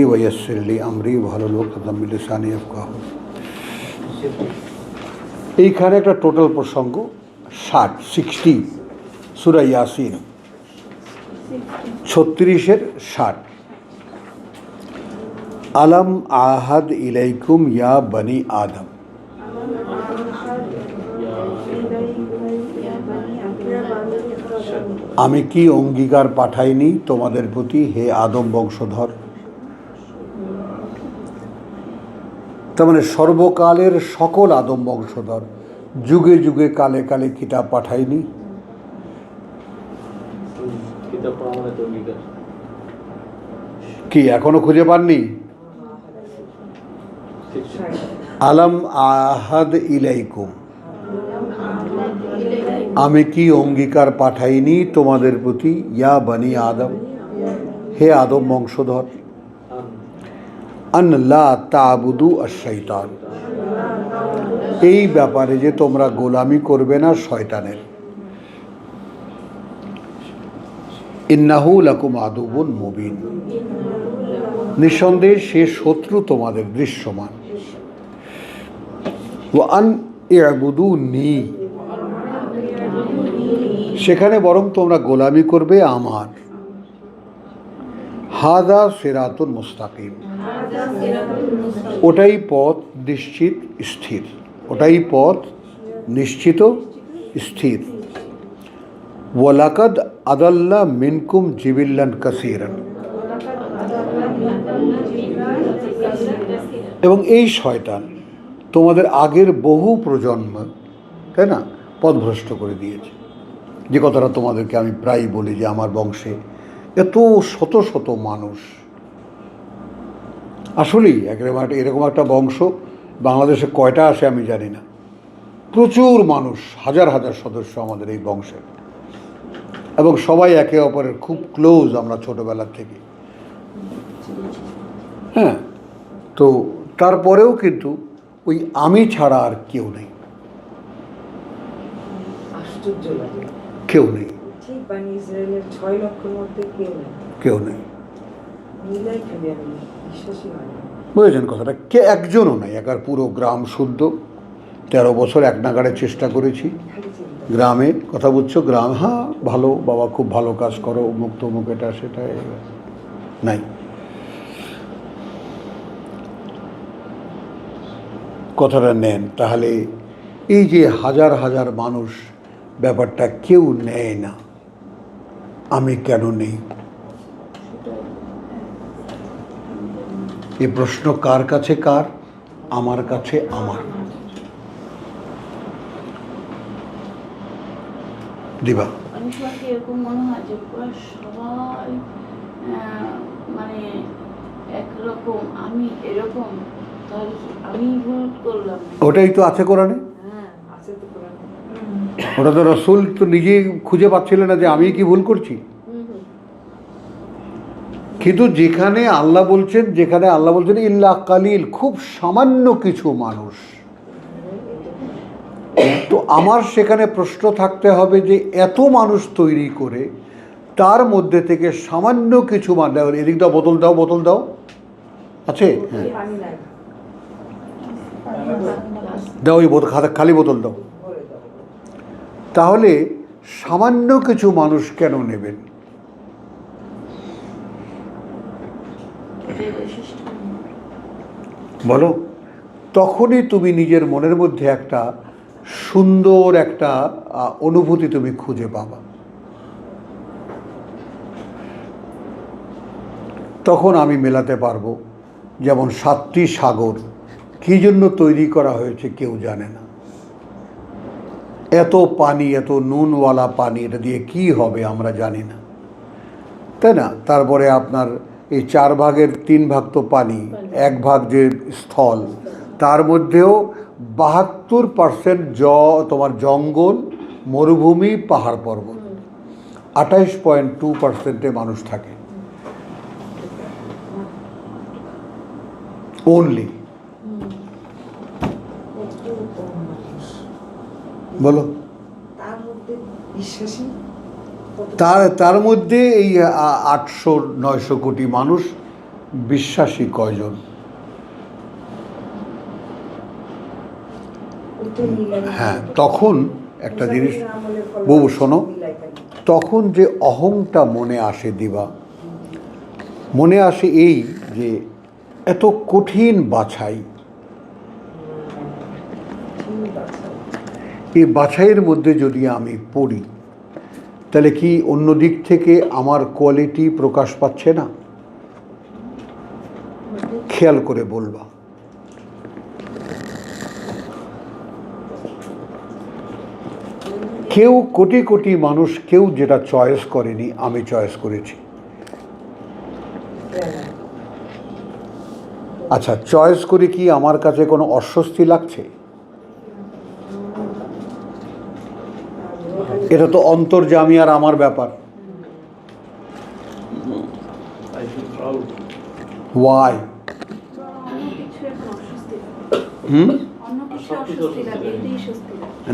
ওয়াইয়াসসিরলি আমরি ওয়াহলুল উকদাতাম মিন লিসানি ইয়াফকাহু। এইখানে একটা টোটাল প্রসঙ্গ 60 সূরা ইয়াসিন 36-এর 60। আলাম আহাদ ইলাইকুম ইয়া বনি আদম, আমি কি অঙ্গীকার পাঠাইনি তোমাদের প্রতি হে আদম বংশধর। তার মানে সর্বকালের সকল আদম বংশধর, যুগে যুগে কালে কালে কিতাব পাঠাইনি। কি এখনো খুঁজে পাননি? আলাম আহাদ ইলাইকুম, আমি কি অঙ্গীকার পাঠাইনি তোমাদের প্রতি ইয়া বনি আদম, হে আদম বংশধর, আন লা তা'বুদু আশ-শাইতান, এই ব্যাপারে যে তোমরা গোলামি করবে না শয়তানের। ইন্নাহু লাকুম আদুবুন মুবিন, নিঃসন্দেহে সে শত্রু তোমাদের দৃশ্যমান। ওয়া আন ই'বুদুনি, সেখানে বরং তোমরা গোলামি করবে আমার। হাদা সিরাতুল মুস্তাকিম, ওটাই পথ নিশ্চিত স্থির, ওটাই পথ নিশ্চিত স্থির। ওয়ালাকাদ আদাল্লা মিনকুম জিবিল্লান কাসীরান, এবং এই শয়তান তোমাদের আগের বহু প্রজন্ম, তাই না, পথভ্রষ্ট করে দিয়েছে। যে কথাটা তোমাদেরকে আমি প্রায়ই বলি যে আমার বংশে এত শত শত মানুষ, আসলেই এরকম একটা বংশ বাংলাদেশে কয়টা আসে আমি জানি না। প্রচুর মানুষ, হাজার হাজার সদস্য আমাদের এই বংশের, এবং সবাই একে অপরের খুব ক্লোজ আমরা ছোটোবেলার থেকে। হ্যাঁ, তো তারপরেও কিন্তু ওই আমি ছাড়া আর কেউ নেই, কেউ নেই, কেউ নেই। বুঝেছেন কথাটা? কে একজনও নাই, একার পুরো গ্রাম শুদ্ধ। 13 বছর এক নাগাড়ে চেষ্টা করেছি গ্রামে, কথা বুঝছো, গ্রাম, হ্যাঁ ভালো বাবা, খুব ভালো কাজ করো, অমুক তমুক, এটা সেটা, নাই। কথাটা নেন তাহলে, এই যে হাজার হাজার মানুষ, ব্যাপারটা কেউ নেয় না। আমি কেন নেই? এই প্রশ্ন কার কাছে কার? আমার কাছে আমার। দিবা, এরকম মনে হয় যে পুরো সবাই মানে একরকম, আমি এরকম, আমি ভুল করলাম। ওটাই তো আছে কোরআনে। ওটা তো রসুল তো নিজেই খুঁজে পাচ্ছিলেন না যে আমি কি ভুল করছি। কিন্তু যেখানে আল্লাহ বলছেন ইল্লা কালিল, খুব সামান্য কিছু মানুষ, তো আমার সেখানে প্রশ্ন থাকতে হবে যে এত মানুষ তৈরি করে তার মধ্যে থেকে সামান্য কিছু মানুষ, এদিক দাও, বোতল দাও, আছে? হ্যাঁ দাও, ওই খালি বোতল দাও। তাহলে সামান্য কিছু মানুষ কেন নেবেন? বলো, তখনই তুমি নিজের মনের মধ্যে একটা সুন্দর একটা অনুভূতি তুমি খুঁজে পাবা। তখন আমি মেলাতে পারবো, যেমন 7টি সাগর কী জন্য তৈরি করা হয়েছে কেউ জানে না। এত পানি, এত নুনওয়ালা পানি, এটা দিয়ে কি হবে আমরা জানি না, তাই না? তারপরে আপনার এই 4 ভাগের 3 ভাগ তো পানি, 1 ভাগ যে স্থল, তার মধ্যেও 72% তোমার জঙ্গল, মরুভূমি, পাহাড় পর্বত, 28.2% মানুষ থাকে ওনলি। বলো, তার মধ্যে এই 800-900 কোটি মানুষ বিশ্বাসী কয়জন? হ্যাঁ, তখন একটা জিনিস বউ শোনো, তখন যে অহংটা মনে আসে দিবা, মনে আসে এই যে এত কঠিন বাছাই, এই বাছাইয়ের মধ্যে যদি আমি পড়ি তাহলে কি অন্য দিক থেকে আমার কোয়ালিটি প্রকাশ পাচ্ছে না? খেয়াল করে বলবা। কেউ কোটি কোটি মানুষ কেউ যেটা চয়েস করেনি, আমি চয়েস করেছি। আচ্ছা, চয়েস করে কি আমার কাছে কোনো অস্বস্তি লাগছে? এটা তো অন্তর্যামী আর আমার ব্যাপার। ওয়াই?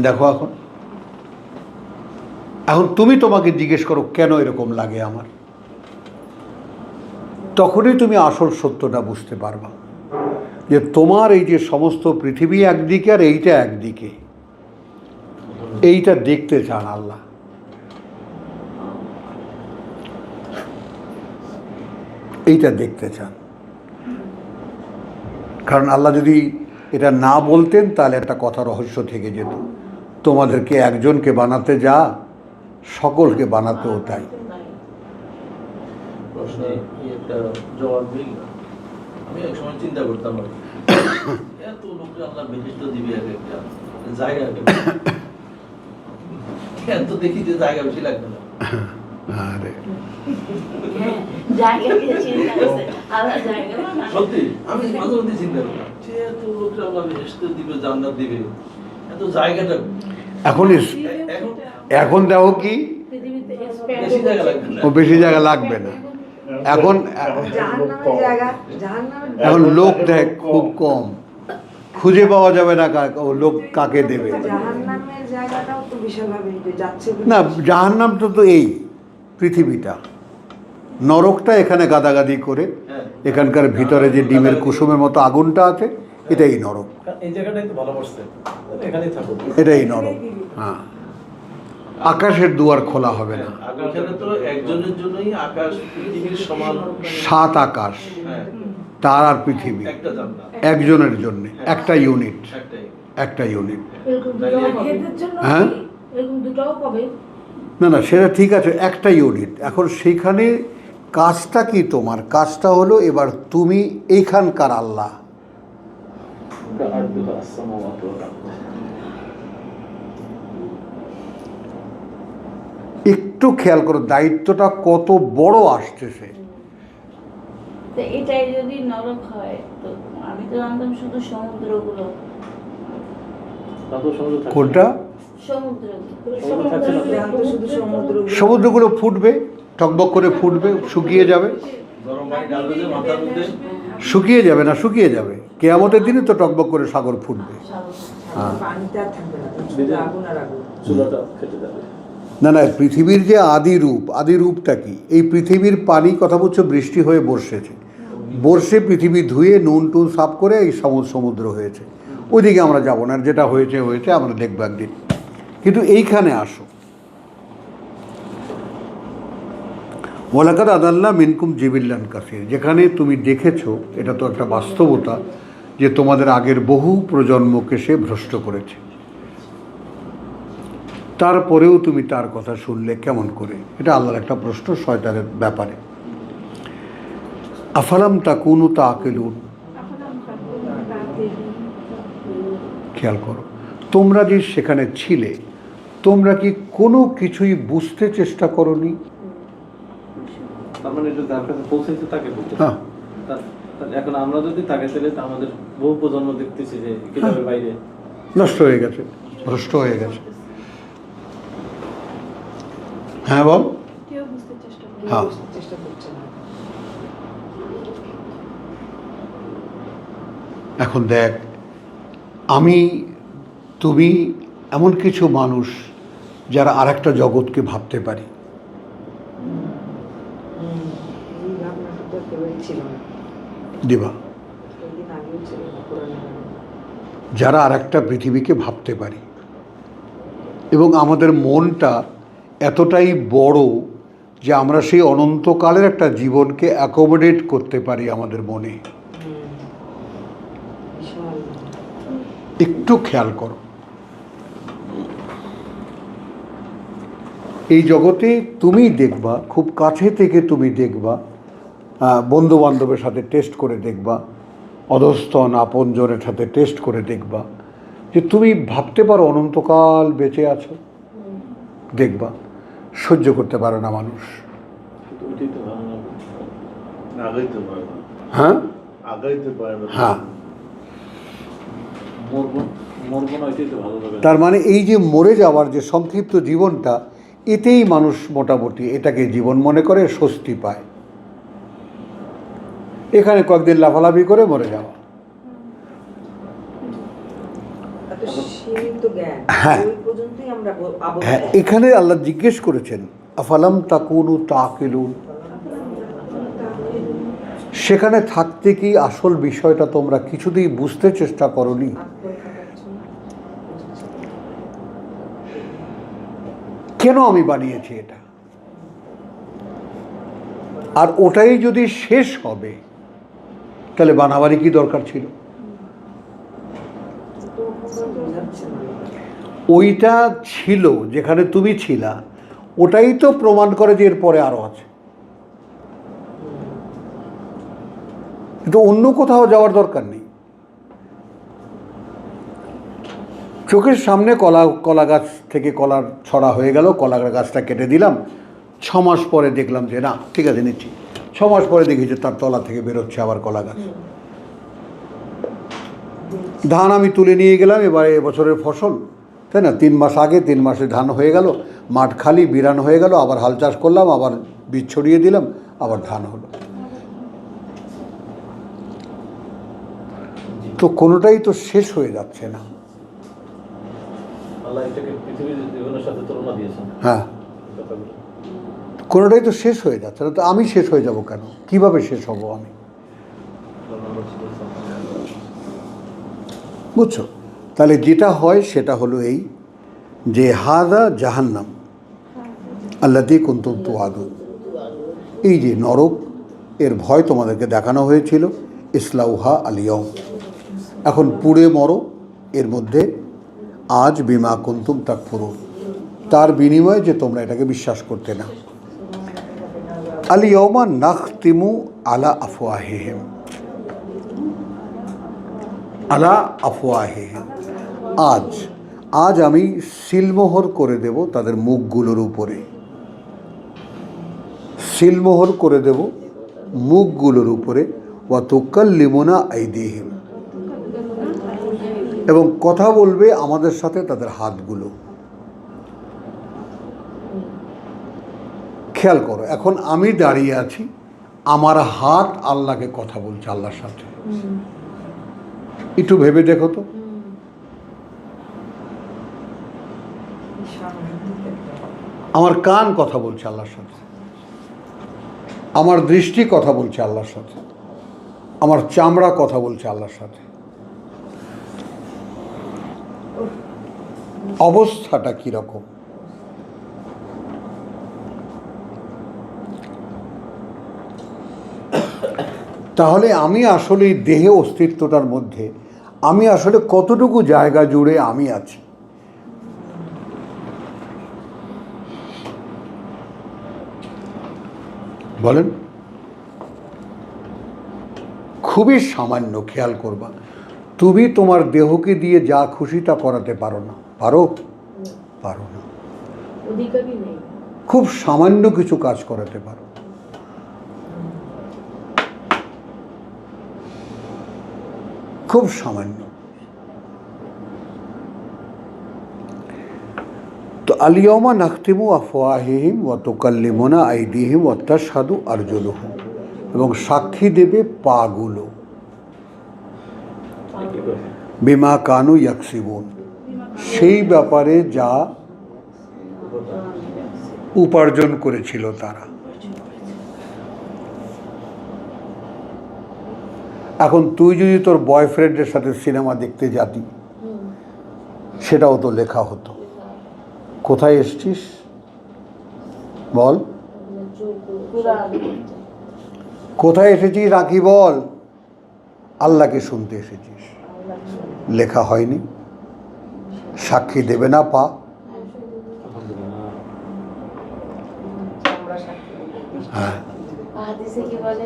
দেখো, এখন এখন তুমি তোমাকে জিজ্ঞেস করো কেন এরকম লাগে আমার, তখনই তুমি আসল সত্যটা বুঝতে পারবা যে তোমার এই যে সমস্ত পৃথিবী একদিকে আর এইটা একদিকে, এইটা দেখতে চান আল্লাহ। এইটা দেখতে চান, কারণ আল্লাহ যদি এটা না বলতেন তাহলে একটা কথা রহস্য থেকে যেত, তোমাদেরকে একজনকে বানাতে যা সকলকে বানাতেও তাই। একটা জবাব দিই, আমি এক সময় চিন্তা করতাম এত লোককে আল্লাহ বেহেশত দিবে এক একটা জায়গা, এত দেখি যে জায়গা বেশি লাগবে না। আরে সত্যি আমি মাঝে মধ্যে চিন্তা করতাম যে এত লোককে আল্লাহ বেহেশত দিবে, জান্নাত দিবে, এত জায়গাটা এখন এখন দেখো কি বেশি জায়গা লাগবে না। ও বেশি জায়গা লাগবে না, এখন এখন লোক দেখ খুব কম, খুঁজে পাওয়া যাবে না ও লোক কাকে দেবে। না, জাহান্নাম তো এই পৃথিবীটা, নরকটা এখানে গাদাগাদি করে, এখানকার ভিতরে যে ডিমের কুসুমের মতো আগুনটা আছে, এটাই নরক। এই জায়গাটাই তো ভালো পড়ছে, এখানেই থাকো, এটাই নরক। হ্যাঁ, আকাশের দুয়ার খোলা হবে না। এখানে তো একজনের জন্যই আকাশ পৃথিবীর সমান, 7 আকাশ, তার আর পৃথিবী একটা জান্নাত একজনের জন্য, একটা ইউনিট, একটাই। একটা ইউনিট। হ্যাঁ, না না, সেটা ঠিক আছে, একটা ইউনিট। এখন সেইখানে কাজটা কি তোমার? কাজটা হলো এবার তুমি এইখানকার আল্লাহ। একটু খেয়াল করো দায়িত্বটা কত বড় আসতেছে। এটাই যদি নরক হয় তো আমি তো জানতাম শুধু সমুদ্রগুলো। কোনটা? সমুদ্রগুলো ফুটবে, টকবক করে ফুটবে, শুকিয়ে যাবে। গরম পানি ঢালবে যে মাথার মধ্যে, শুকিয়ে যাবে না, শুকিয়ে যাবে। কিয়ামতের দিনে তো টকবক করে সাগর ফুটবে। না না, পৃথিবীর যে আদি রূপটা কি? এই পৃথিবীর পানি, কথা বলছো, বৃষ্টি হয়ে বর্ষেছে, বর্ষে পৃথিবী ধুয়ে নুন টুন সাফ করে এই সমুদ্র হয়েছে। ওইদিকে আমরা যাবো না, যেটা হয়েছে হয়েছে, আমরা দেখবো একদিন। কিন্তু এইখানে আসো, ওয়ালাকাদ আদাল্লাহ মিনকুম জিবিল্লান কাসির, যেখানে তুমি দেখেছো, এটা তো একটা বাস্তবতা যে তোমাদের আগের বহু প্রজন্মকে সে ভ্রষ্ট করেছে, তারপরেও তুমি তার কথা শুনলে কেমন করে? এটা আল্লাহর একটা প্রশ্ন শয়তানের ব্যাপারে। আফালাম তাকুনু তাকিলুন, খেয়াল করো, তোমরা যে সেখানে ছিলে, তোমরা কি কোনো কিছুই বুঝতে চেষ্টা করোনি? তার মানে এটা যার কাছে পৌঁছেছে তাকে বলতে। হ্যাঁ, এখন আমরা যদি তাকে ছেলে, আমাদের বহু প্রজন্ম দেখতেছি যে কিতাবের বাইরে নষ্ট হয়ে গেছে, ভ্রষ্ট হয়ে গেছে। হ্যাঁ বল। হ্যাঁ, এখন দেখ, আমি, তুমি এমন কিছু মানুষ যারা আর একটা জগৎকে ভাবতে পারি। দিবা। যারা আর একটা পৃথিবীকে ভাবতে পারি এবং আমাদের মনটা এতটাই বড় যে আমরা সেই অনন্তকালের একটা জীবনকে অ্যাকোমোডেট করতে পারি আমাদের মনে। একটু খেয়াল করো, এই জগতে তুমি দেখবা, খুব কাছে থেকে তুমি দেখবা, বন্ধু বান্ধবের সাথে টেস্ট করে দেখবা, অধস্তন আপনজনের সাথে টেস্ট করে দেখবা যে তুমি ভাবতে পারো অনন্তকাল বেঁচে আছো। দেখবা সহ্য করতে পারে না মানুষ। ওইটাই তো ভালো না। আগাইতে পারে না, হ্যাঁ আগাইতে পারে না। হ্যাঁ, মরবো না, ওইটাই তো ভালো লাগে। তার মানে এই যে মরে যাওয়ার যে সংক্ষিপ্ত জীবনটা, এতেই মানুষ মোটামুটি এটাকে জীবন মনে করে, স্বস্তি পায়। এখানে কয়েকদিন লাফালাফি করে মরে যাওয়া। হ্যাঁ হ্যাঁ, এখানে আল্লাহ জিজ্ঞেস করেছেন আফালাম তাকুনু তাকিলুন, সেখানে থাকতে কি আসল বিষয়টা তোমরা কিছুতেই বুঝতে চেষ্টা করনি? কেন আমি বানিয়েছি এটা, আর ওটাই যদি শেষ হবে তাহলে বানাবারই কি দরকার ছিল? ওইটা ছিল যেখানে তুমি ছিলা, ওটাই তো প্রমাণ করে যে এরপরে আরো আছে। কিন্তু অন্য কোথাও যাওয়ার দরকার নেই। চোখের সামনে কলা গাছ থেকে কলার ছড়া হয়ে গেল, কলা গাছটা কেটে দিলাম, 6 মাস পরে দেখলাম যে না ঠিক আছে নিচ্ছি, 6 মাস পরে দেখি যে তার তলা থেকে বেরোচ্ছে আবার কলা গাছ। ধান আমি তুলে নিয়ে গেলাম, এবারে এবছরের ফসল, তাই না? 3 মাস আগে 3 মাসে ধান হয়ে গেল, মাঠ খালি বিরান হয়ে গেল, আবার হাল চাষ করলাম, আবার বীজ ছড়িয়ে দিলাম, আবার ধান হলো। তো কোনোটাই তো শেষ হয়ে যাচ্ছে না। আল্লাহ এটাকে পৃথিবীর জীবনের সাথে তুলনা দিয়েছেন। হ্যাঁ, কোনোটাই তো শেষ হয়ে যাচ্ছে না। তো আমি শেষ হয়ে যাব কেন? কিভাবে শেষ হব আমি? বুঝছো? তাহলে যেটা হয় সেটা হলো এই যে হাদা জাহান্নাম আল্লাযী কুনতুম তুআদুন, এই যে নরক, এর ভয় তোমাদেরকে দেখানো হয়েছিল, ইসলাউহা আল-ইয়াউম, এখন পুড়ে মরো এর মধ্যে, আজ বিমা কুনতুম তাকফুরুন, তার বিনিময়ে যে তোমরা এটাকে বিশ্বাস করতে না। আল-ইয়াউমা নাখতিমু আলা আফওয়াহিহিম, আলা আফওয়াহিহিম, আজ আমি সিলমোহর করে দেব তাদের মুখগুলোর উপরে, সিলমোহর করে দেব মুখগুলোর উপরে, ওয়া তুকাল্লিমুনা আইদিহিম, এবং কথা বলবে আমাদের সাথে তাদের হাতগুলো। খেয়াল করো, এখন আমি দাঁড়িয়ে আছি, আমার হাত আল্লাহকে কথা বলছে আল্লাহর সাথে। একটু ভেবে দেখো তো, আমার কান কথা বলছে আল্লাহর সাথে, আমার দৃষ্টি কথা বলছে আল্লাহর সাথে, আমার চামড়া কথা বলছে আল্লাহর সাথে। অবস্থাটা কিরকম? তাহলে আমি আসলে এই দেহে অস্তিত্বটার মধ্যে আমি আসলে কতটুকু জায়গা জুড়ে আমি আছি? বলেন। খুবই সামান্য। খেয়াল করবা, তুমি তোমার দেহকে দিয়ে যা খুশি তা করাতে পারো না। পারো? পারো না। অধিকারই নেই। খুব সামান্য কিছু কাজ করাতে পারো। খুব সামান্য। তো আল-ইয়াওমা নাখতিমু আফওয়াহিহিম ওয়া তুকাল্লিমুনা আইদিহিম ওয়া তাশহাদু আরজুলুহুম, এবং সাক্ষী দেবে পাগুলো, বিমা কানু ইয়াকসিবুন, সেই ব্যাপারে যা উপার্জন করেছিল তারা। এখন তুই যদি তোর বয়ফ্রেন্ডের সাথে সিনেমা দেখতে যাতি, সেটাও তো লেখা হতো। কোথায় এসছিস বল? কোথায় এসেছিস রাখি বল? আল্লাহকে শুনতে এসেছিস, লেখা হয়নি। সাক্ষী দেবে না পা? হ্যাঁ, হাদিসে কি বলে?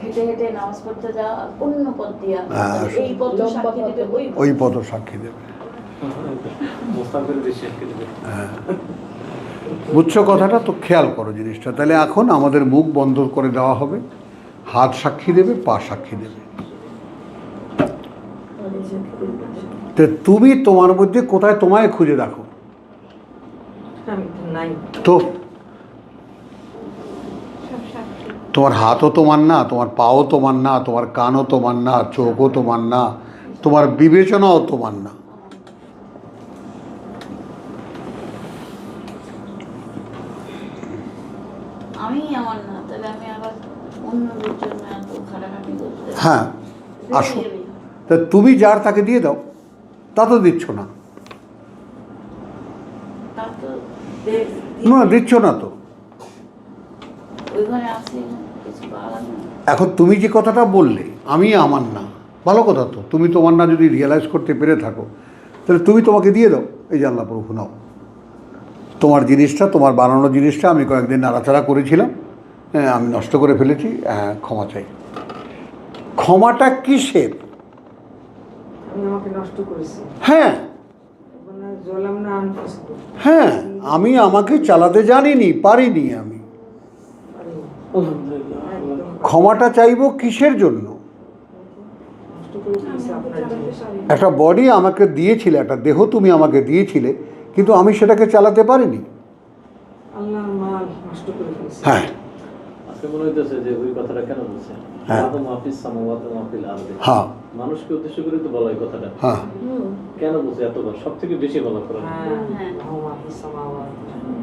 হেঁটে হেঁটে নামাজ পড়তে যাওয়া অন্য পথ দিয়া, হ্যাঁ, এই পথ সাক্ষী দেবে, ওই পদ সাক্ষী দেবে। মোস্তাফিজ বেশি আটকে দেবে। বুঝছো কথাটা? তো খেয়াল করো জিনিসটা। তাহলে এখন আমাদের মুখ বন্ধ করে দেওয়া হবে, হাত সাক্ষী দেবে, পা সাক্ষী দেবে। তো তুমি তোমার মধ্যে কোথায় তোমায় খুঁজে দেখো তো। তোমার হাতও তোমার না, তোমার পাও তোমার না, তোমার কানও তোমার না, চোখও তোমার না, তোমার বিবেচনাও তোমার না। আমি আমার না, তাহলে আমি আবার অন্যদের জন্য এত খাটাখাটি করতে? হ্যাঁ, আসো। তা তুমি যার তাকে দিয়ে দাও, তা তো দিচ্ছ না। তা তো না, দিচ্ছ না তো। ওই ঘরে আসি কিছু পাওয়া না। এখন তুমি যে কথাটা বললে আমি আমার না, ভালো কথা তো। তুমি তোমার না যদি রিয়েলাইজ করতে পেরে থাকো, তাহলে তুমি তোমাকে দিয়ে দাও। এই যে আল্লাহ প্রভু নাও, তোমার জিনিসটা, তোমার বানানো জিনিসটা আমি কয়েকদিন নাড়াচাড়া করেছিলাম, হ্যাঁ, আমি নষ্ট করে ফেলেছি, হ্যাঁ, ক্ষমা চাই। ক্ষমাটা কিসের? আমি আমাকে নষ্ট করেছি, হ্যাঁ মানে জ্বলাম না আনফাস্ট হ্যাঁ, আমি আমাকে চালাতে জানিনি, পারিনি আমি। ক্ষমাটা চাইবো কিসের জন্য? নষ্ট করে দিয়েছি আপনার জন্য। একটা বডি আমাকে দিয়েছিলে, একটা দেহ তুমি আমাকে দিয়েছিলে, কিন্তু আমি সেটাকে চালাতে পারিনি। আল্লাহর মাল নষ্ট করে ফেলেছি। হ্যাঁ আজকে মনে হইতেছে যে ওই কথাটা কেন বলছেন? হ্যাঁ। আদম মাহফিজ সামাওয়াত ওয়া মাহফিল আরদি। হ্যাঁ মানুষকে উদ্দেশ্য করে তো বলা এই কথাটা। হ্যাঁ, কেন বলছে এতবার? সবথেকে বেশি বলা করেন। হ্যাঁ, আল্লাহুম্মা ফিস সামাওয়াত।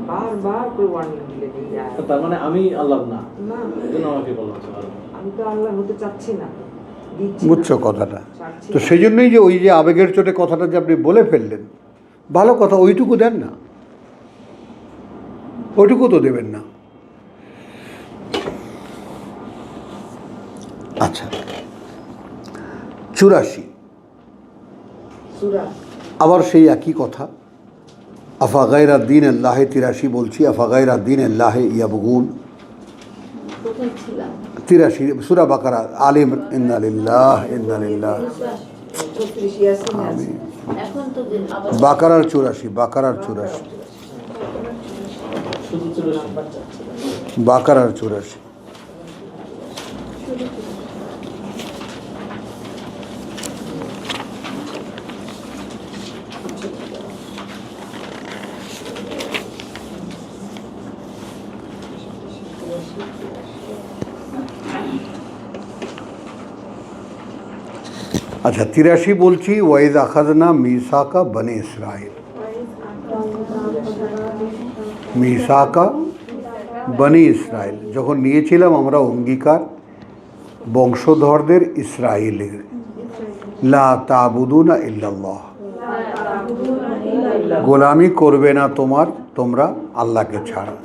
বারবার করে ওয়ার্নিং দিলে দিলে তার মানে আমি আল্লাহ না, না, এজন্য আমাকে বলা হচ্ছে বারবার। আমি তো আল্লাহ হতে চাচ্ছি না, দিচ্ছি বুঝছো না, কথাটা? চাচ্ছি তো না। সেই জন্যই যে ওই যে আবেগের চোটে কথাটা যে আপনি বলে ফেললেন, ভালো কথা, ওইটুকু দেন না, ওইটুকু তো দেবেন না। আচ্ছা, 84 সূরা আবার সেই একই কথা। আফা গায়রা দ্বীন আল্লাহে 83 বলছি, আফা গায়রা দ্বীন আল্লাহে ইয়াবগুন। কোথায় ছিলাম? 83 সূরা বাকারা, আলিম। ইন্না লিল্লাহ ইন্না লিল্লাহ। 34 ইয়াসিন আছে। এখন তো আবার বাকারার 84, বাকারার 84, শুধু ছিল বাকারার 84। আচ্ছা, 83 বলছি, ওয়াইদ আখাযনা মিসাকা বনি ইসরাইল। মিসাকা বনি ইসরাইল, যখন নিয়েছিলাম আমরা অঙ্গীকার বংশধরদের ইসরায়েলের, লা তাবুদুনা ইল্লাল্লাহ, গোলামি করবে না তোমরা আল্লাহকে ছাড়া,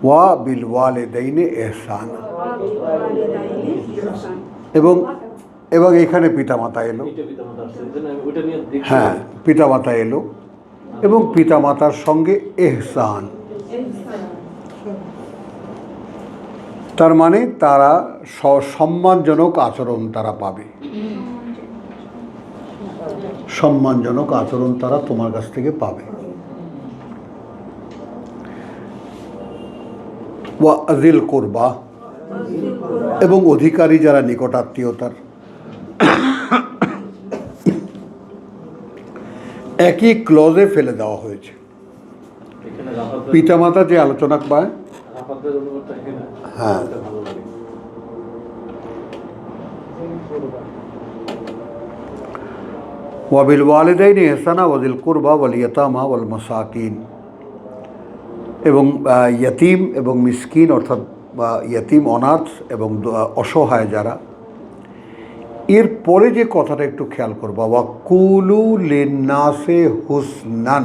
ওয়া বিল ওয়ালিদাইনি ইহসানা, এবং এখানে পিতামাতা এলো। এটা পিতামাতা আসছে, এজন্য আমি ওইটা নিয়ে দেখি। হ্যাঁ, পিতামাতা এলো, এবং পিতামাতার সঙ্গে এহসান, তার মানে তারা সম্মানজনক আচরণ তারা পাবে, সম্মানজনক আচরণ তারা তোমার কাছ থেকে পাবে। ওয়া যিল কুরবা, এবং অধিকারী যারা নিকটাত্মীয়তার, একই ক্লজে ফেলে দেওয়া হয়েছে। এখানে রাফাতের পিতামাতা যে আলোচনা পায়, রাফাতের অনুবাদটা এখানে হ্যাঁ। এটা ভালো লাগে। ওয়াবিল ওয়ালিদাইনি ইহসানা ওয়াজিল কুরবা ওয়াল ইয়াতামা ওয়াল মাসাকিন, এবং ইয়তীম এবং মিসকিন, অর্থাৎ ইয়তীম অনাথ এবং অসহায় যারা, এরপরে যে কথাটা একটু খেয়াল করবা, ওয়া কুলু লিন্নাসে হুসনান,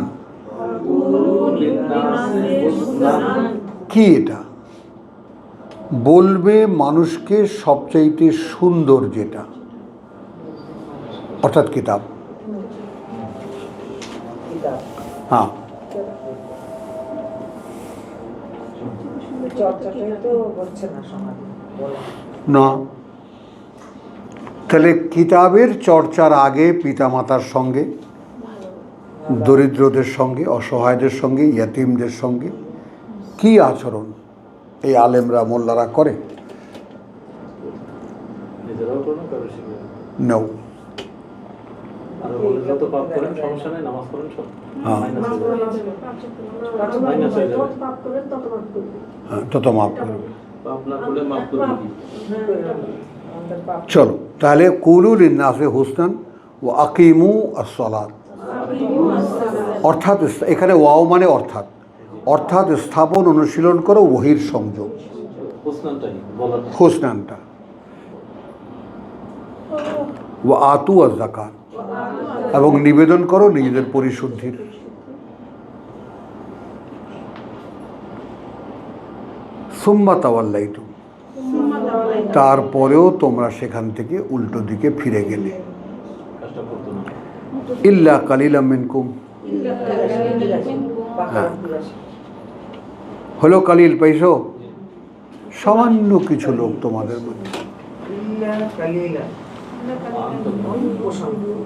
কি এটা? বলবে মানুষকে সবচাইতে সুন্দর যেটা, অর্থাৎ কিতাব। হ্যাঁ, চর্চাটাই তো হচ্ছে না সমাজে বলা। না, তাহলে কিতাবের চর্চার আগে পিতামাতার সঙ্গে, দরিদ্রদের সঙ্গে, অসহায়দের সঙ্গে, ইয়াতিমদের সঙ্গে কি আচরণ এই আলেমরা মোল্লারা করে? নিজেরাও করুন, কারো শিখবে। নাও। আর বলে যত পাপ করেন সমস্যা নেই, নামাজ পড়েন সব হ্যাঁ। মাইনাস হয়ে যাবে। হ্যাঁ, তত মাফ করবে। পাপ না করলে মাফ করবে কি? আমাদের পাপ চলো তাহলে কুলু লিন্নাসে হুসনান ও আকিমু আসসালাত, অর্থাৎ এখানে ওয়াও মানে অর্থাৎ, অর্থাৎ স্থাপন অনুশীলন করো ওহির সংযোগ, হুসনানটাই বলাটা। হুসনানটা। ও আতু আর যাকাত, এবং নিবেদন করো নিজেদের পরিশুদ্ধির। সুম্মা তাওয়াল্লাইতুম, তারপরেও তোমরা সেখান থেকে উল্টো দিকে ফিরে গেলে। কাজটা করতো না। ইল্লা কালিলাম মিনকুম, হ্যাঁ। হলো কালিল, পাইছো? সামান্য কিছু লোক তোমাদের মধ্যে। ইল্লা কালিলা, অল্প সংখ্যক।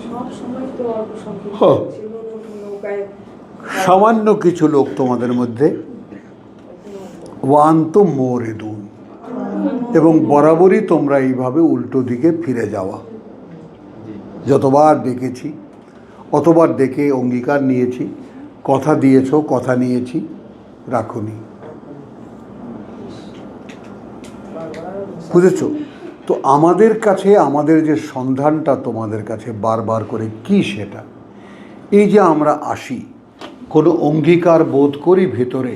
সব সময় তো অল্প সংখ্যক হ্যাঁ। ছিল, নৌকায় সামান্য কিছু লোক তোমাদের মধ্যে, ওয়ান্তুম মুরিদুন, এবং বরাবরই তোমরা এইভাবে উল্টো দিকে ফিরে যাওয়া। যতবার দেখেছি, অতবার দেখে অঙ্গীকার নিয়েছি, কথা দিয়েছো, কথা নিয়েছি, রাখুনি। বুঝেছো? তো আমাদের কাছে আমাদের যে সন্ধানটা তোমাদের কাছে বারবার করে কি সেটা, এই যে আমরা আসি, কোনো অঙ্গীকার বোধ করি ভেতরে।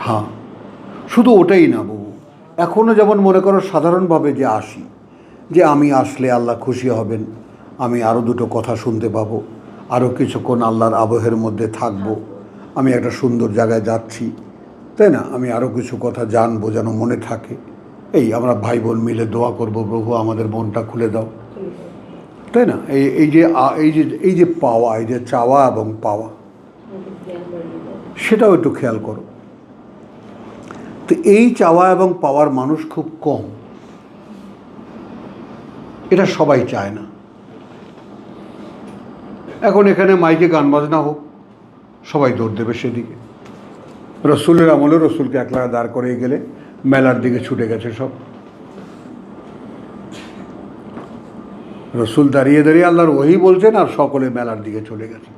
হ্যাঁ, শুধু ওটাই না বাবু, এখনও যেমন মনে করো সাধারণভাবে যে আসি, যে আমি আসলে আল্লাহ খুশি হবেন, আমি আরও দুটো কথা শুনতে পাবো, আরও কিছুক্ষণ আল্লাহর আবহের মধ্যে থাকবো, আমি একটা সুন্দর জায়গায় যাচ্ছি, তাই না, আমি আরও কিছু কথা জানবো যেন মনে থাকে, এই আমরা ভাই বোন মিলে দোয়া করবো, প্রভু আমাদের মনটা খুলে দাও, তাই না? এই যে পাওয়া, এই যে চাওয়া এবং পাওয়া, সেটাও একটু খেয়াল করো। তো এই চাওয়া এবং পাওয়ার মানুষ খুব কম, এটা সবাই চায় না। এখন এখানে মাইকে গান বাজনা হোক, সবাই দৌড় দেবে সেদিকে। রসুলের আমলে রসুলকে একলা দাঁড় করে গেলে মেলার দিকে ছুটে গেছে সব। রসুল দাঁড়িয়ে দাঁড়িয়ে আল্লাহর ওহী বলছেন আর সকলে মেলার দিকে চলে গেছে।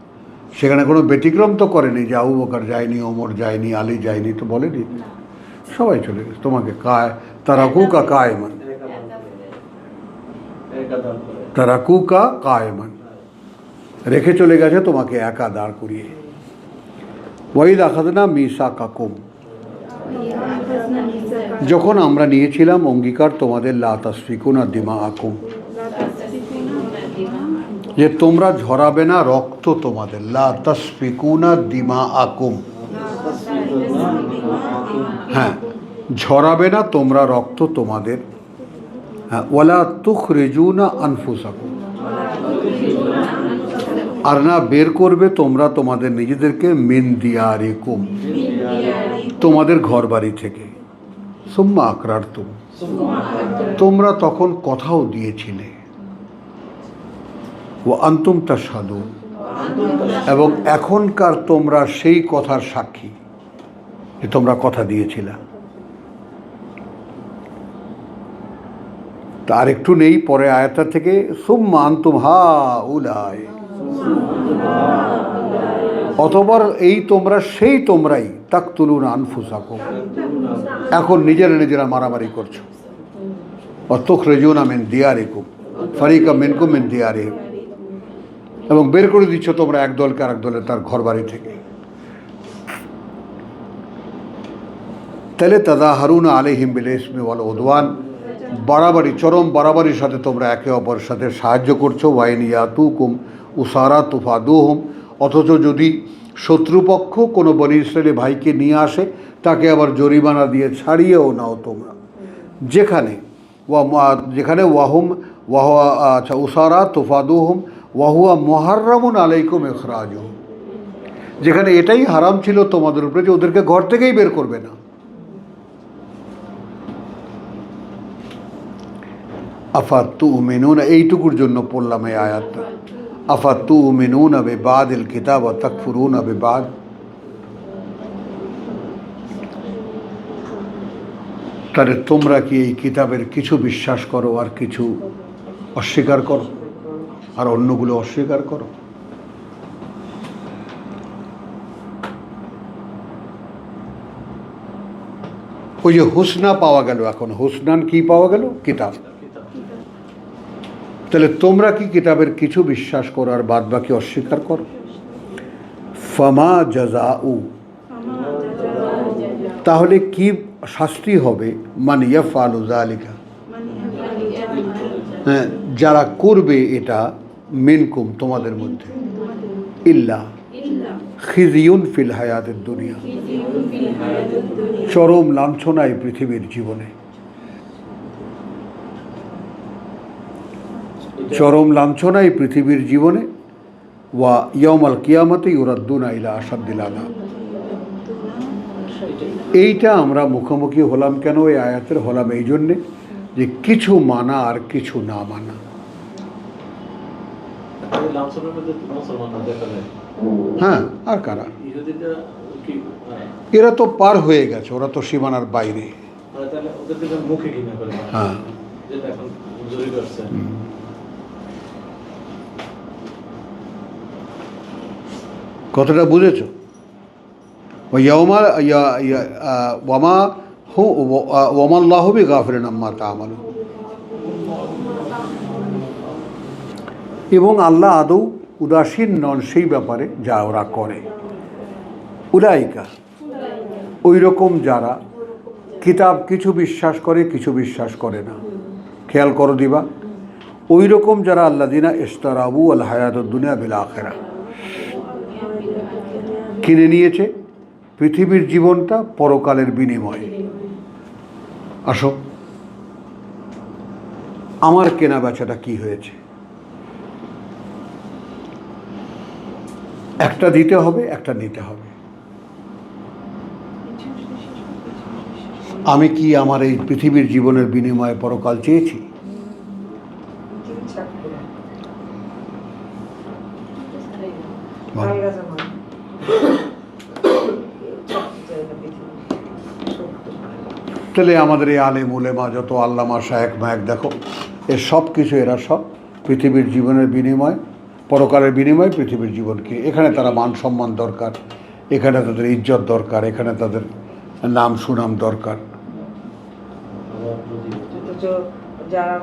সেখানে কোনো ব্যতিক্রম তো করেনি যে আবু বকর যায়নি, ওমর যায়নি, আলী যায়নি, তো বলেনি, সবাই চলে গেছে। তোমাকে তারাকুকা কায়েমান, তারাকুকা কায়েমান, রেখে চলে গেছে তোমাকে একা দাঁড় করিয়ে। ওয়াইদ আখাযনা মিসাকাকুম, যখন আমরা নিয়েছিলাম অঙ্গীকার তোমাদের, লা তাসফিকুনা দিমাআকুম, যে তোমরা ঝরাবে না রক্ত তোমাদের, লা তাসফিকুনা দিমাআকুম, হ্যাঁ, ঝরাবে না তোমরা রক্ত তোমাদের, হ্যাঁ, ওয়ালা তুখরিজুনা আনফুসাকুম, আর না বের করবে তোমরা তোমাদের নিজেদেরকে, মিন দিয়ারিকুম, তোমাদের ঘর বাড়ি থেকে, সুম্মা আকরারতুম, তোমরা তখন কথাও দিয়েছিলে, ও আনতুম তাশহাদুন, এবং এখনকার তোমরা সেই কথার সাক্ষী যে তোমরা কথা দিয়েছিলে। তার একটু নেই পরে আয়াতটা থেকে, সুম্মা আনতুম হাউলাই, অতঃপর এই তোমরা সেই তোমরাই, তাকতুলুনা আনফুসাকুম, এখন নিজেরা মারামারি করছো, ওয়া তুখরিজুনা মিন দিয়ারিকুম ফারিকাম মিনকুম মিন দিয়ারিহিম, এবং বের করে দিচ্ছ তোমরা এক দলকে আরেক দলের তার ঘর বাড়ি থেকে। তাহলে তাজাহারুন আলাইহিম বিল ইসমি ওয়াল উদওয়ান, বাড়াবাড়ি, চরম বাড়াবাড়ির সাথে তোমরা একে অপরের সাথে সাহায্য করছো। ওয়াইন ইয়াতুকুম উসারা তুফাদুহুম, অথচ যদি শত্রুপক্ষ কোনো বনি ইসরায়েলি ভাইকে নিয়ে আসে তাকে আবার জরিমানা দিয়ে ছাড়িয়েও নাও তোমরা। যেখানে ওয়াহুম ওয়াহুয়া, আচ্ছা, উসারা তুফাদুহুম ওয়াহুয়া মুহাররামুন আলাইকুম ইখরাজুহুম, যেখানে এটাই হারাম ছিল তোমাদের উপরে যে ওদেরকে ঘর থেকেই বের করবে না। আফাতুমিনুন, এইটুকুর জন্য পড়লাম এই আয়াতটা। আফাতুমিনুনা বিবাদিল কিতাব ওয়া তাকফুরুনা বিবাদ, তাহলে তোমরা কি এই কিতাবের কিছু বিশ্বাস করো আর কিছু অস্বীকার করো, আর অন্যগুলো অস্বীকার করো? ওই যে হুসনা পাওয়া গেল, এখন হুসনান কি পাওয়া গেল? কিতাব। তাহলে তোমরা কি কিতাবের কিছু বিশ্বাস করো আর বাদ বাকি অস্বীকার করো? ফামা জাযাউ, তাহলে কি শাস্তি হবে? মান ইয়াফআলু যালিকা, হ্যাঁ, যারা করবে এটা, মিনকুম, তোমাদের মধ্যে, ইল্লা খিজিউন ফিল হায়াতিদ দুনিয়া, চরম লাঞ্ছনা এই পৃথিবীর জীবনে, চরম লাঞ্ছনা এই পৃথিবীর জীবনে। ওয়া ইয়াউমাল কিয়ামতি ইউরাদ্দুনা ইলা আশাদ্দিল আযাব। এইটা আমরা মুখোমুখি হলাম কেন এই আয়াতের? হলাম এই জন্যে যে কিছু মানা আর কিছু না মানা। হ্যাঁ, আর কারা? এরা তো পার হয়ে গেছে, ওরা তো সীমানার বাইরে। হ্যাঁ, কথাটা বুঝেছো? ওয়ামাল্লাহু বিগাফিরিন আম্মা তা'মালুন, এবং আল্লাহ আদৌ উদাসীন নন সেই ব্যাপারে যা ওরা করে। উলাইকা, ওই রকম যারা কিতাব কিছু বিশ্বাস করে কিছু বিশ্বাস করে না। খেয়াল করো দিবা, ওই রকম যারা আল্লাযিনা ইশতারাবু আল হায়াতুদ দুনিয়া বিল আখিরাহ, কিনে নিয়েছে পৃথিবীর জীবনটা পরকালের বিনিময়ে। আসো, আমার কেনা বেচাটা কি হয়েছে? একটা দিতে হবে, একটা নিতে হবে। আমি কি আমার এই পৃথিবীর জীবনের বিনিময়ে পরকাল চেয়েছি? তাহলে আমাদের এই আলেম উলেমা যত আল্লামা শায়েখ মায়েক দেখো, এর সব কিছু, এরা সব পৃথিবীর জীবনের বিনিময়, পরকালের বিনিময়ে পৃথিবীর জীবনকে। এখানে তারা মান সম্মান দরকার, এখানে তাদের ইজ্জত দরকার, এখানে তাদের নাম সুনাম দরকার। যারা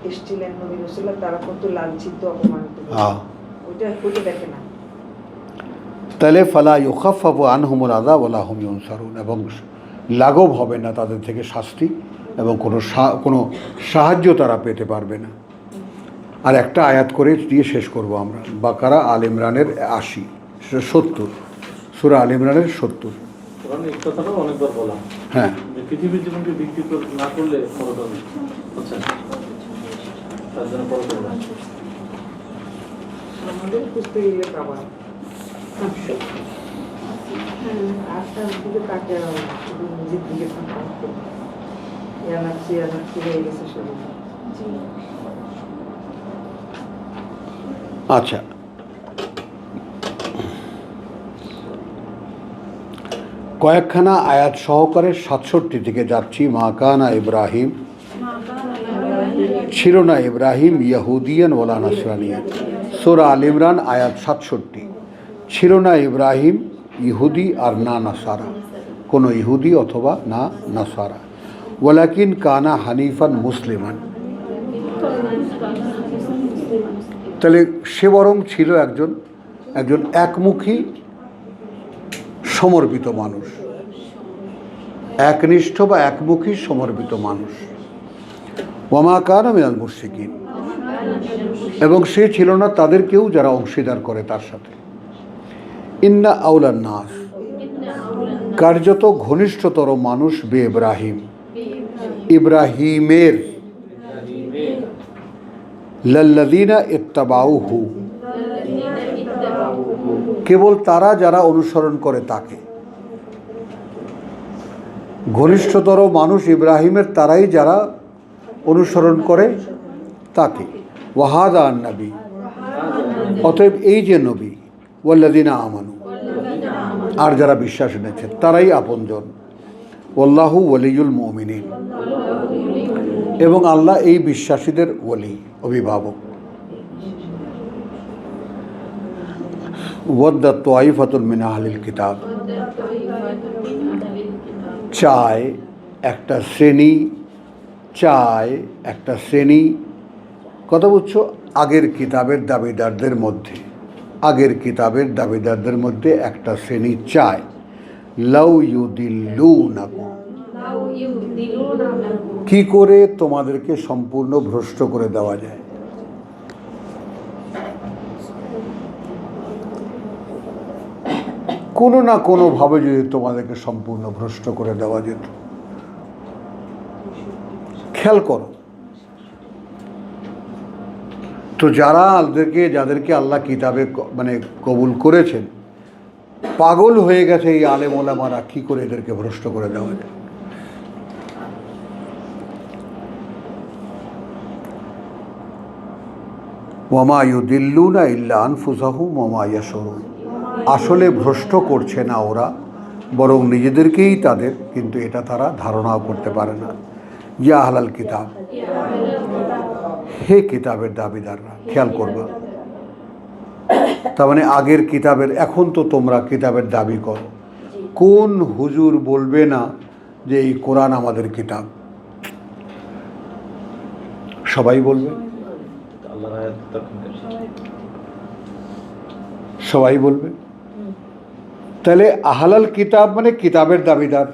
এসেছিলেন নবী রাসূলুল্লাহ, তারা কত লাঞ্ছিত, অপমানিত, ওইটা দেখে না। তাহলে ফালা ইউখাফফাফু আনহুমুল আযাব ওয়ালা হুম ইউনসারুন, এবং লাঘব হবে না তাদের থেকে শাস্তি, এবং কোনো সাহায্য তারা পেতে পারবে না। আর একটা আয়াত করে দিয়ে শেষ করব আমরা, বাকারা আল ইমরানের 80, 70, সূরা আল ইমরানের 70। এই কথাটাও অনেকবার বলা, হ্যাঁ, যে পৃথিবীর জীবনকে বিক্রি না করলে পরকাল হচ্ছে না, তার জন্য পরকাল না। আমাদের খুঁজতে গেলে পাবা আটটা দিকে কাটে, নিজের দিকে ইয়ানাক্সি হয়ে গেছে শরীর। আচ্ছা, কয়েকখানা আয়াত সহকারে 67 থেকে যাচ্ছি। মা কানা ইব্রাহিম, ছিল না ইব্রাহিম ইয়াহুদিয়ান ওয়ালা নাসরানিয়ান, সূরা আল ইমরান আয়াত 67। ছিল না ইব্রাহিম ইহুদি আর না নাসারা, কোনো ইহুদি অথবা না নাসারা, ওয়ালাকিন কানা হানিফান মুসলিমান, তাহলে সে বরং ছিল একজন একমুখী সমর্পিত মানুষ, একনিষ্ঠ বা একমুখী সমর্পিত মানুষ। ওয়ামা কানা মিনাল মুশরিকিন, এবং সে ছিল না তাদের কেউ যারা অংশীদার করে তার সাথে। ইন্না আউলান নাস, কার্যত ঘনিষ্ঠতর মানুষ বে ইব্রাহিম, ইব্রাহিমের, লাল্লাযীনা ইত্তাবাউহু, কেবল তারা যারা অনুসরণ করে তাকে। ঘনিষ্ঠতর মানুষ ইব্রাহিমের তারাই যারা অনুসরণ করে তাকে। ওয়াহাদা নবী, অতএব এই যে নবী, ওয়াল্লাযীনা আমানু, আর যারা বিশ্বাস এনেছে তারাই আপনজন। ওয়াল্লাহু ওয়ালিয়ুল মুমিনিন, এবং আল্লাহ এই বিশ্বাসীদের ওলি, অভিভাবক। ওয়াদ্দাত তাইফাতুন মিন আহলিল কিতাব, চায় একটা শ্রেণী, কথা বুঝছো, আগের কিতাবের দাবিদারদের মধ্যে একটা শ্রেণী চায়, লাউ ইউদিল্লুনাকুম, কি করে তোমাদেরকে সম্পূর্ণ ভ্রষ্ট করে দেওয়া যায়। কোনো না কোনোভাবে যদি তোমাদেরকে সম্পূর্ণ ভ্রষ্ট করে দেওয়া যেত। খেয়াল করো তো, যাদেরকে আল্লাহ কিতাবে মানে কবুল করেছেন, পাগল হয়ে গেছে এই আলেম ওলামারা, কি করে এদেরকে ভ্রষ্ট করে দেওয়া যায়। ওয়ামা ইউদিল্লুনা ইল্লা আনফুসাহুম ওয়ামা ইয়াশউরুন, আসলে ভ্রষ্ট করছে না ওরা, বরং নিজেদেরকেই তাদের, কিন্তু এটা তারা ধারণাও করতে পারে না। ইয়া আহলাল কিতাব, হে কিতাবের দাবিদাররা, খেয়াল করবা, তার মানে আগের কিতাবের, এখন তো তোমরা কিতাবের দাবি করো। কোন হুজুর বলবে না যে এই কোরআন আমাদের কিতাব? সবাই বলবে, আল্লাহর আয়াত তখনকার। সবাই বলবে। তাহলে আহলাল কিতাব মানে কিতাবের দাবিদার,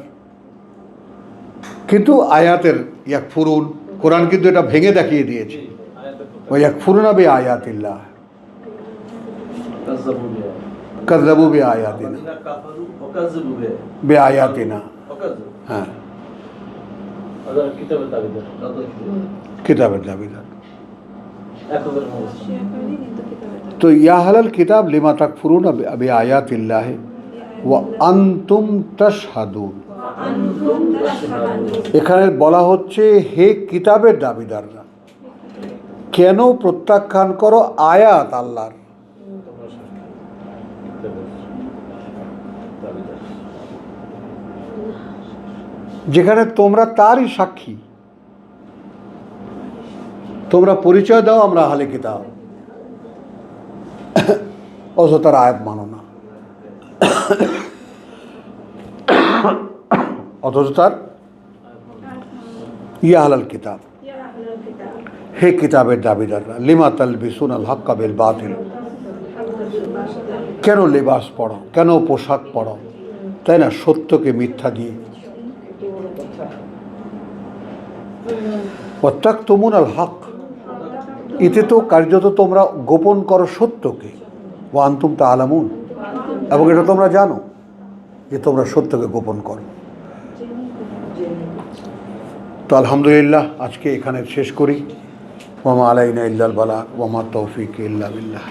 কিন্তু আয়াতের ইয়াকফুরুন, কোরআন কিন্তু এটা ভেঙে দেখিয়ে দিয়েছে। ওই ইয়াকফুরুনা বি আয়াতিল্লাহ, কাযযাবু বি আয়াতিনা, বি আয়াতিনা, হ্যাঁ, কিতাবের দাবিদার। তো ইয়া আহলাল কিতাব লিমা তাকফুরুনা বি আয়াতিল্লাহ ওয়া আনতুম তাশহাদুন, এখানে বলা হচ্ছে হে কিতাবের দাবিদাররা, কেন প্রত্যাখ্যান করো আয়াত আল্লাহর, যেখানে তোমরা তারই সাক্ষী। তোমরা পরিচয় দাও আমরা আহলে কিতাব, অথচ তার আয়াত মানো না, অথচ তার ইয়া আহলাল কিতাব, হে কিতাবের দাবিদাররা, লিমা তালবিসুনাল হাক্কা বিল বাতিল, কেন লেবাস পড়ো, কেন পোশাক পড়ো, তাই না, সত্যকে মিথ্যা দিয়ে। ওয়াতাকতুমুনাল হক, এতে তো কার্যত তোমরা গোপন করো সত্যকে। ওয়া আনতুম তা'লামুন, এবং এটা তোমরা জানো যে তোমরা সত্যকে গোপন করো। তো আলহামদুলিল্লাহ, আজকে এখানে শেষ করি। ওয়া মা আলাইনা ইল্লাল বালাগ ওয়া মা তৌফিক ইল্লা বিল্লাহ।